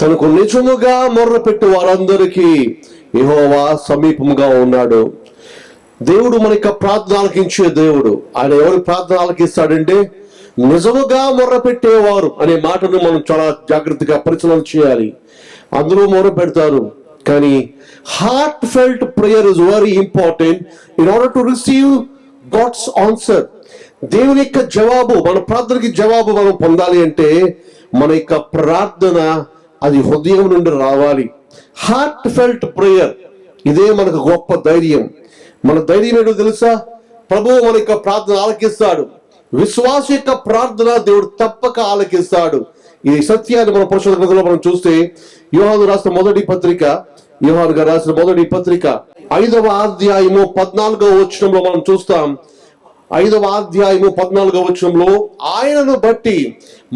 తనకు నిజముగా మొర్రపెట్టు వారందరికీ యెహోవా సమీపంగా ఉన్నాడు. దేవుడు మన యొక్క ప్రార్థన ఆలకించే దేవుడు. ఆయన ఎవరి ప్రార్థన ఆలకిస్తాడంటే నిజముగా మొర్రపెట్టేవారు అనే మాటను మనం చాలా జాగ్రత్తగా పరిశీలన చేయాలి. అందరూ మొర్ర పెడతారు, కానీ heartfelt prayer is very important in order to receive God's answer. దేవుని యొక్క జవాబు, మన ప్రార్థనకి జవాబు మనం పొందాలి అంటే మన యొక్క ప్రార్థన అది హృదయం నుండి రావాలి. హార్ట్ ఫెల్ట్ ప్రేయర్, ఇదే మనకు గొప్ప ధైర్యం. మన ధైర్యం ఏంటో తెలుసా? ప్రభువు మన యొక్క ప్రార్థన ఆలకిస్తాడు. విశ్వాస యొక్క ప్రార్థన దేవుడు తప్పక ఆలకిస్తాడు. ఈ సత్యాన్ని మన పరిశుద్ధ గ్రంథంలో మనం చూస్తే యోహాను రాసిన మొదటి పత్రిక, యోహాను గారు రాసిన మొదటి పత్రిక 5వ అధ్యాయము 14వ వచనంలో మనం చూస్తాం. 5వ అధ్యాయము 14వ వచనంలో ఆయనను బట్టి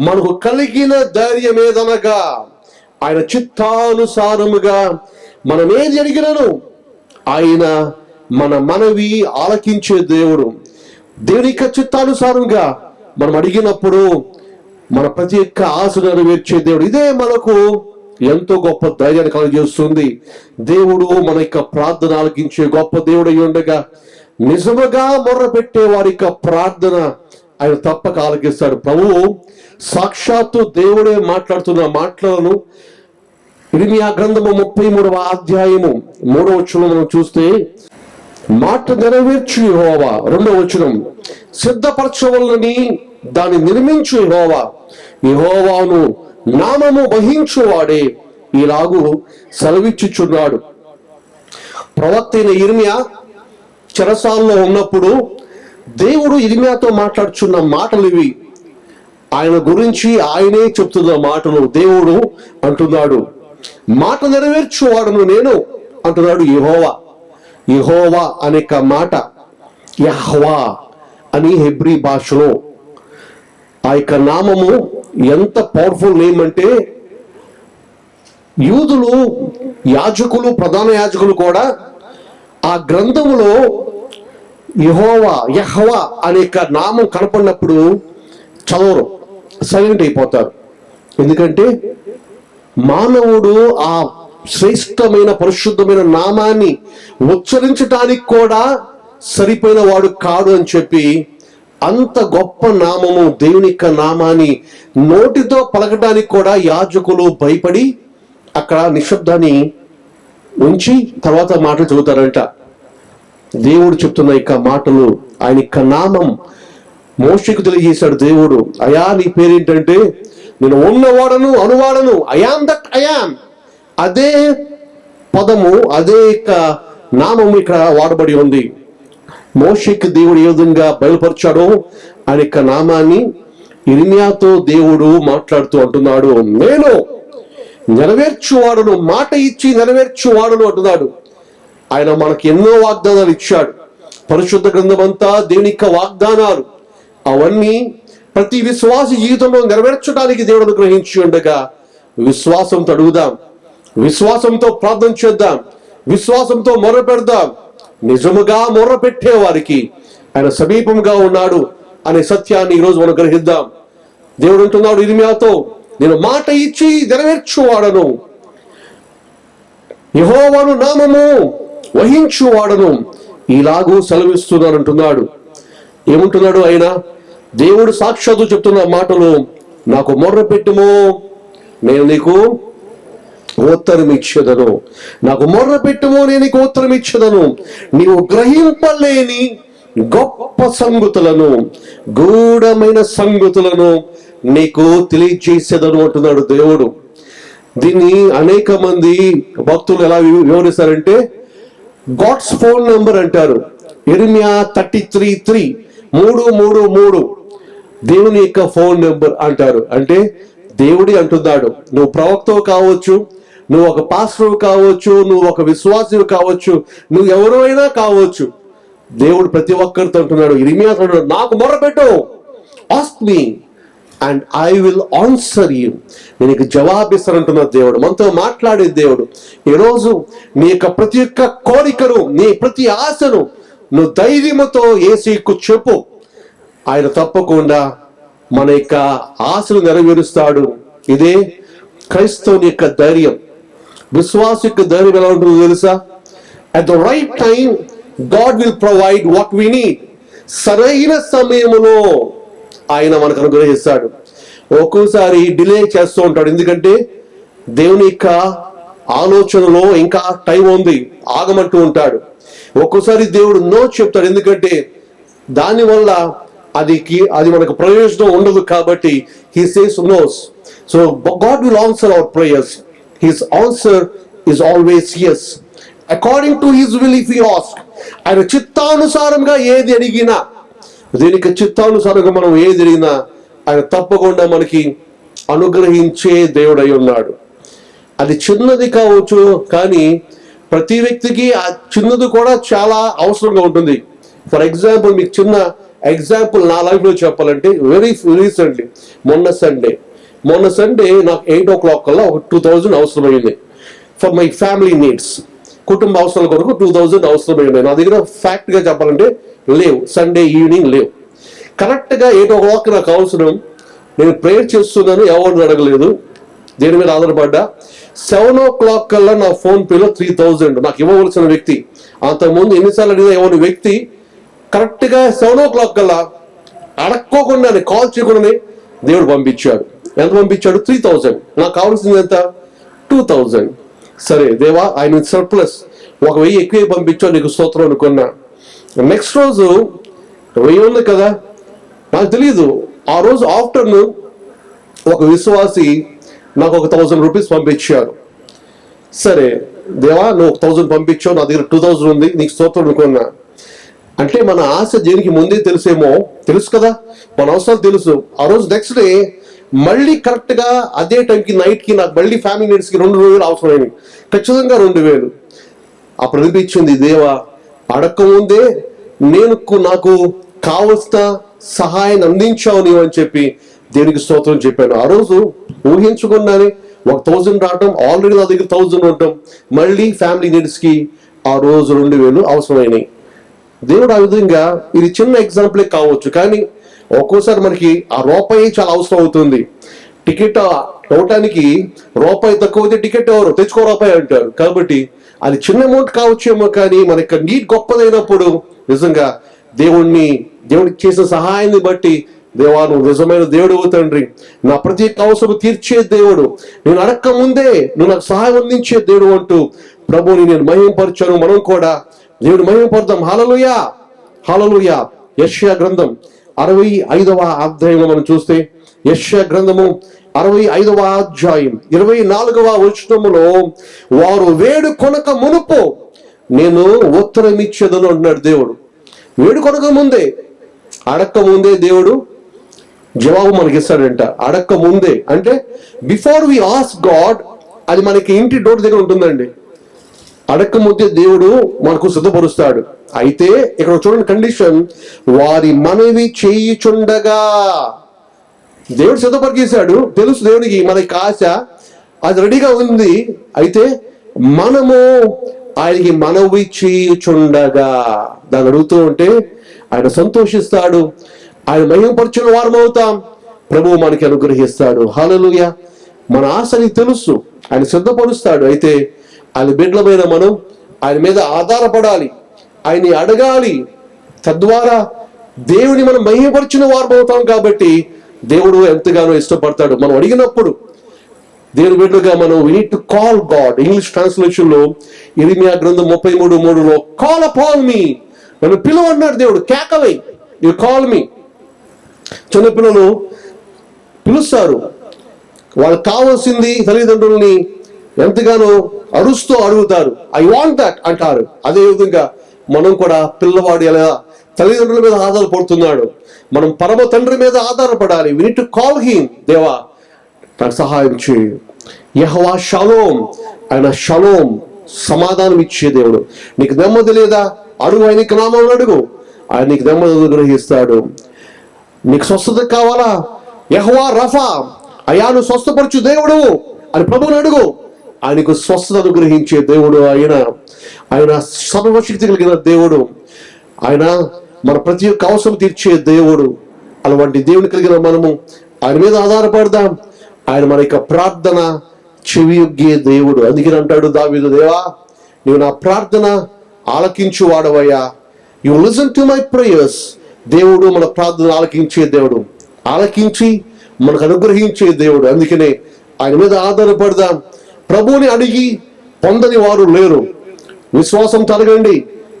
మనకు కలిగిన ధైర్యం ఏదనగా ఆయన చిత్తానుసారముగా మనం ఏది అడిగినను ఆయన మన మనవి ఆలకించే దేవుడు. దేవుని యొక్క చిత్తానుసారంగా మనం అడిగినప్పుడు మన ప్రతి ఒక్క ఆశ నెరవేర్చే దేవుడు. ఇదే మనకు ఎంతో గొప్ప ధైర్యాన్ని కలుగజేస్తుంది. దేవుడు మన యొక్క ప్రార్థన ఆలకించే గొప్ప దేవుడు అయి ఉండగా నిజముగా మొర్ర పెట్టే వారి యొక్క ప్రార్థన ఆయన తప్పక ఆలకిస్తాడు. ప్రభువు సాక్షాత్తు దేవుడే మాట్లాడుతున్న మాటలను ఇర్మియా గ్రంథము 33వ అధ్యాయము 3వ వచనం మనం చూస్తే, మాట నెరవేర్చు యెహోవా, 2వ వచనం, సిద్ధపరచవలనని దాన్ని నిర్మించు యెహోవా, యెహోవాను నామము వహించువాడే ఇలాగు సెలవిచ్చుచున్నాడు. ప్రవక్త అయిన ఇర్మియా చెరసాలలో ఉన్నప్పుడు దేవుడు ఇర్మియాతో మాట్లాడుచున్న మాటలు ఇవి. ఆయన గురించి ఆయనే చెప్తున్న మాటలు. దేవుడు అంటున్నాడు, మాట నెరవేర్చువాడును నేను అంటున్నాడు యెహోవా. యెహోవా అనే మాట యహ్వా అని హెబ్రీ భాషలో. ఆ యొక్క నామము ఎంత పవర్ఫుల్ నేమ్ అంటే యూదులు, యాజకులు, ప్రధాన యాజకులు కూడా ఆ గ్రంథములో యెహోవా, యహ్వా అనే నామం కనపడినప్పుడు చదవరు, సైలెంట్ అయిపోతారు. ఎందుకంటే మానవుడు ఆ శ్రేష్టమైన పరిశుద్ధమైన నామాన్ని ఉచ్చరించడానికి కూడా సరిపోయిన వాడు కాడు అని చెప్పి అంత గొప్ప నామము, దేవుని యొక్క నామాన్ని నోటితో పలకడానికి కూడా యాజకులు భయపడి అక్కడ నిశ్శబ్దాన్ని ఉంచి తర్వాత మాటలు చదువుతారంట. దేవుడు చెప్తున్న యొక్క మాటలు, ఆయన యొక్క నామం మోషేకు తెలియజేశాడు దేవుడు. అయా నీ పేరేంటంటే నేను ఉన్నవాడను, అనువాడను, అయామ్ దట్ అయామ్. అదే పదము, అదే యొక్క నామము ఇక్కడ వాడబడి ఉంది. మోషేకి దేవుడు ఏ విధంగా బయలుపరిచాడో ఆయన యొక్క నామాన్ని ఇర్మియాతో దేవుడు మాట్లాడుతూ అంటున్నాడు, నేను నెరవేర్చువాడును, మాట ఇచ్చి నెరవేర్చువాడును అంటున్నాడు. ఆయన మనకి ఎన్నో వాగ్దానాలు ఇచ్చాడు. పరిశుద్ధ గ్రంథం అంతా దేవుని యొక్క వాగ్దానాలు. అవన్నీ ప్రతి విశ్వాస జీవితంలో నెరవేర్చడానికి దేవుడు అనుగ్రహించి ఉండగా విశ్వాసంతో అడుగుదాం, విశ్వాసంతో ప్రార్థన చేద్దాం, విశ్వాసంతో మొర్ర పెడదాం. నిజముగా మొర్ర పెట్టే వారికి ఆయన సమీపంగా ఉన్నాడు అనే సత్యాన్ని ఈరోజు మనం గ్రహిద్దాం. దేవుడు అంటున్నాడు ఇర్మియాతో, నేను మాట ఇచ్చి నెరవేర్చువాడను, యెహోవాను నామము వహించువాడను ఇలాగూ సెలవిస్తున్నాను అంటున్నాడు. ఏమంటున్నాడు ఆయన? దేవుడు సాక్షాత్తు చెప్తున్న మాటలు, నాకు మొర్ర పెట్టుము, నేను నీకు ఉత్తరం ఇచ్చేదను. నాకు మొర్ర పెట్టుము, నేను నీకు ఉత్తరం ఇచ్చేదను. నీవు గ్రహింపలేని గొప్ప సంగతులను, గూఢమైన సంగతులను నీకు తెలియజేసేదను అంటున్నాడు దేవుడు. దీన్ని అనేక మంది భక్తులు ఎలా వివరిస్తారంటే గాడ్స్ ఫోన్ నెంబర్ అంటారు. ఇర్మియా 33:3 333 దేవుని యొక్క ఫోన్ నెంబర్ అంటారు. అంటే దేవుడి అంటున్నాడు, నువ్వు ప్రవక్తవు కావచ్చు, నువ్వు ఒక పాస్టర్ కావచ్చు, నువ్వు ఒక విశ్వాసి కావచ్చు, నువ్వు ఎవరైనా కావచ్చు, దేవుడు ప్రతి ఒక్కరితో అంటున్నాడు. ఇర్మియా అంటున్నాడు, నాకు మొర్రపెట్టు, ask me and I will answer you, నేను నీకు జవాబిస్తానంటున్న దేవుడు, మనతో మాట్లాడే దేవుడు. ఈరోజు నీ యొక్క ప్రతి ఒక్క కోరికను, నీ ప్రతి ఆశను నువ్వు ధైర్యంతో యేసుకు చెప్పు. ఆయన తప్పకుండా మన యొక్క ఆశలు నెరవేరుస్తాడు. ఇదే క్రైస్తవుని యొక్క ధైర్యం, విశ్వాస యొక్క ధైర్యం ఎలా ఉంటుందో తెలుసా? At the right time God will provide what we need. సరైన సమయంలో ఆయన మనకు అనుగ్రహిస్తాడు. ఒక్కోసారి డిలే చేస్తూ ఉంటాడు, ఎందుకంటే దేవుని యొక్క ఆలోచనలో ఇంకా టైం ఉంది, ఆగమంటూ ఉంటాడు. ఒక్కోసారి దేవుడు నో చెప్తాడు, ఎందుకంటే దానివల్ల అది మనకు ప్రయోజనం ఉండదు కాబట్టి he says no's. So God will answer our prayers. His answer is always yes, according to his will. If we ask, ఆయన చిత్తానుసారంగా ఏది అడిగినా, దీనికి చిత్తానుసారంగా మనం ఏది అడిగినా ఆయన తప్పకుండా మనకి అనుగ్రహించే దేవుడై ఉన్నాడు. అది చిన్నది కావచ్చు, కానీ ప్రతి వ్యక్తికి ఆ చిన్నది కూడా చాలా అవసరంగా ఉంటుంది. ఫర్ ఎగ్జాంపుల్, మీకు చిన్న ఎగ్జాంపుల్ నా లైఫ్లో చెప్పాలంటే, వెరీ రీసెంట్లీ మొన్న సండే నాకు 8 o'clock కల్లా ఒక 2000 అవసరమైంది ఫర్ మై ఫ్యామిలీ నీడ్స్. కుటుంబ అవసరాల కొరకు 2000 అవసరమైంది. నా దగ్గర ఫ్యాక్ట్గా చెప్పాలంటే లేవు, సండే ఈవినింగ్ లేవు. కరెక్ట్గా 8 o'clock నాకు అవసరం. నేను ప్రేయర్ చేస్తున్నాను, ఎవరిని అడగలేదు, దేని మీద ఆధారపడ్డా. 7 o'clock కల్లా నా ఫోన్ పేలో 3000 నాకు ఇవ్వవలసిన వ్యక్తి, అంతకుముందు ఎన్నిసార్లు అడిగినా ఎవరి వ్యక్తి కరెక్ట్గా 7 o'clock కల్లా అడక్కోకుండానే, కాల్ చేయకుండానే దేవుడు పంపించాడు. ఎంత పంపించాడు? 3000. నాకు కావాల్సింది ఎంత? 2000. సరే దేవా, ఆయన సర్ప్లస్ 1000 ఎక్కువ పంపించావు, నీకు స్తోత్రం అనుకున్నా. నెక్స్ట్ రోజు 1000 ఉంది కదా, నాకు తెలియదు. ఆ రోజు ఆఫ్టర్నూన్ ఒక విశ్వాసి నాకు ఒక 1000 రూపీస్ పంపించారు. సరే దేవా, నువ్వు 1000 పంపించావు, నా దగ్గర 2000 ఉంది, నీకు స్తోత్రం అనుకున్నా. అంటే మన ఆశ దేనికి ముందే తెలుసు కదా, మన అవసరాలు తెలుసు. ఆ రోజు నెక్స్ట్ డే మళ్ళీ కరెక్ట్గా అదే టైంకి నైట్కి నాకు మళ్ళీ ఫ్యామిలీ నీడ్స్కి 2000 అవసరమైనవి, ఖచ్చితంగా 2000. అప్పుడు అనిపించింది, దేవా అడక్కముందే నాకు కావలసిన సహాయాన్ని అందించావు నీవు అని చెప్పి దేవునికి స్తోత్రం చెప్పాను. ఆ రోజు ఊహించుకున్నానే 1000 రావటం, ఆల్రెడీ నా దగ్గర 1000 ఉండటం, మళ్ళీ ఫ్యామిలీ నీడ్స్కి ఆ రోజు 2000 అవసరమైనవి. దేవుడు ఆ విధంగా, ఇది చిన్న ఎగ్జాంపులే కావచ్చు, కానీ ఒక్కోసారి మనకి ఆ రూపాయి చాలా అవసరం అవుతుంది. టికెట్ అవటానికి రూపాయి తక్కువ అయితే టికెట్ ఎవరు తెచ్చుకో రూపాయి అంటారు. కాబట్టి అది చిన్న అమౌంట్ కావచ్చేమో, కానీ మన యొక్క నీడ్ గొప్పదైనప్పుడు నిజంగా దేవుడికి చేసిన సహాయాన్ని బట్టి, దేవా నువ్వు నిజమైన దేవుడు తండ్రి, నా ప్రతి అవసరం తీర్చే దేవుడు, నేను అడక్క ముందే నువ్వు నాకు సహాయం అందించే దేవుడు అంటూ ప్రభువుని నేను మహిమపరచాను. మనం కూడా దేవుడు మహిమపడదాం. హల్లెలూయా, హల్లెలూయా. యెషయా గ్రంథం 65వ అధ్యాయంలో మనం చూస్తే, యెషయా గ్రంథము 65వ అధ్యాయం 24వ వచనములో, వారు వేడుకొనక మునుపు నేను ఉత్తరం ఇచ్చేదను అంటున్నాడు దేవుడు. వేడుకొనక ముందే, అడక్క ముందే దేవుడు జవాబు మనకి ఇస్తాడంట. అడక్క ముందే అంటే బిఫోర్ వి ఆస్క్ గాడ్, అది మనకి ఇంటి డోర్ దగ్గర ఉంటుందండి. అడక్క ముందే దేవుడు మనకు సిద్ధపరుస్తాడు. అయితే ఇక్కడ చూడండి కండిషన్, వారి మనవి చేయుచుండగా. దేవుడు సిద్ధపరిచేశాడు, తెలుసు దేవునికి మనకి ఆశ, అది రెడీగా ఉంది. అయితే మనము ఆయనకి మనవి చేయుచుండగా, దాన్ని అడుగుతూ ఉంటే ఆయన సంతోషిస్తాడు, ఆయన మహిమపరిచిన వారం అవుతాం, ప్రభువు మనకి అనుగ్రహిస్తాడు. హల్లెలూయా. మన ఆశని తెలుసు, ఆయన సిద్ధపరుస్తాడు. అయితే ఆయన బిడ్డలమైన మనం ఆయన మీద ఆధారపడాలి, ఆయన్ని అడగాలి. తద్వారా దేవుని మనం మహిమపరిచిన వారం అవుతాం. కాబట్టి దేవుడు ఎంతగానో ఇష్టపడతాడు మనం అడిగినప్పుడు. దేవుని బిడ్డలుగా మనం we need to call God. English translation లో ఇర్మియా గ్రంథం 33:3లో కాల్ అపాన్ మీ, నన్ను పిలువ అన్నాడు దేవుడు. కేకవై, యు కాల్ మీ. చిన్నపిల్లలు పిలుస్తారు, వాళ్ళకి కావాల్సింది తల్లిదండ్రుల్ని ఎంతగానో అరుస్తూ అడుగుతారు, ఐ వాంట్ దట్ అంటారు. అదే విధంగా మనం కూడా పిల్లవాడు ఎలా తల్లిదండ్రుల మీద ఆధారపడుతున్నాడు, మనం పరమ తండ్రి మీద ఆధారపడాలి. we need to call him. దేవా నాకు సహాయం చేయి. యెహోవా షలోమ్, ఆయన షలోమ్ సమాధానం ఇచ్చే దేవుడు. నీకు నెమ్మది లేదా, అడుగు, ఆయనకి నామం అడుగు, ఆయన నీకు నెమ్మది అనుగ్రహిస్తాడు. నీకు స్వస్థత కావాలా, యెహోవా రఫా, అయాను స్వస్థపరచు దేవుడు అని ప్రభువుని అడుగు, ఆయనకు స్వస్థత అనుగ్రహించే దేవుడు ఆయన సర్వశక్తి కలిగిన దేవుడు. ఆయన మన ప్రతి ఒక్క అవసరం తీర్చే దేవుడు. అలాంటి దేవుని కలిగిన మనము ఆయన మీద ఆధారపడదాం. ఆయన మన యొక్క ప్రార్థన చెవియొగ్గే దేవుడు. అందుకని అంటాడు దావీదు, దేవా నీవు నా ప్రార్థన ఆలకించు వాడవయ్యా. You listen to my prayers. దేవుడు మన ప్రార్థన ఆలకించే దేవుడు, ఆలకించి మనకు అనుగ్రహించే దేవుడు. అందుకనే ఆయన మీద ఆధారపడదాం. ప్రభువుని అడిగి పొందని వారు లేరు. విశ్వాసంతో అడగండి,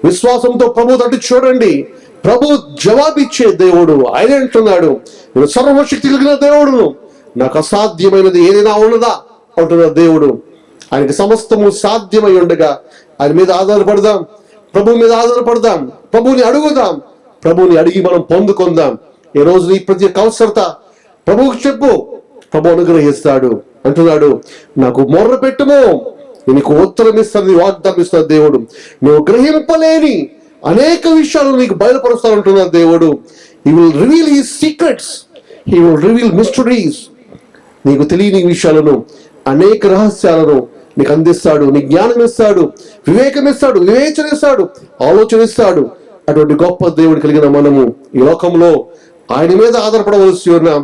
విశ్వాసంతో ప్రభు తట్టు చూడండి. ప్రభు జవాబిచ్చే దేవుడు. ఆయన అంటున్నాడు, నేను సర్వశక్తి కలిగిన దేవుడును, నాకు అసాధ్యమైనది ఏదైనా ఉన్నదా అంటున్న దేవుడు. ఆయనకి సమస్తము సాధ్యమై ఉండగా ఆయన మీద ఆధారపడదాం, ప్రభు మీద ఆధారపడదాం, ప్రభువుని అడుగుదాం, ప్రభువుని అడిగి మనం పొందుకుందాం. ఈ రోజు నీ ప్రతి అవసరత ప్రభువుకి చెప్పు, ప్రభు అనుగ్రహిస్తాడు. అంటున్నాడు, నాకు మొర్ర పెట్టుము, నీకు ఉత్తరం ఇస్తుంది, వాగ్దానం ఇస్తున్న దేవుడు. నువ్వు గ్రహింపలేని అనేక విషయాలు నీకు బయలుపరుస్తానంటున్న దేవుడు. He will reveal his secrets, he will reveal mysteries. నీకు తెలియని విషయాలను, అనేక రహస్యాలను నీకు అందిస్తాడు. నీ జ్ఞానం ఇస్తాడు, వివేకం ఇస్తాడు, వివేచన ఇస్తాడు, ఆలోచన ఇస్తాడు. అటువంటి గొప్ప దేవుడు కలిగిన మనము ఈ లోకంలో ఆయన మీద ఆధారపడవలసి ఉన్నాం.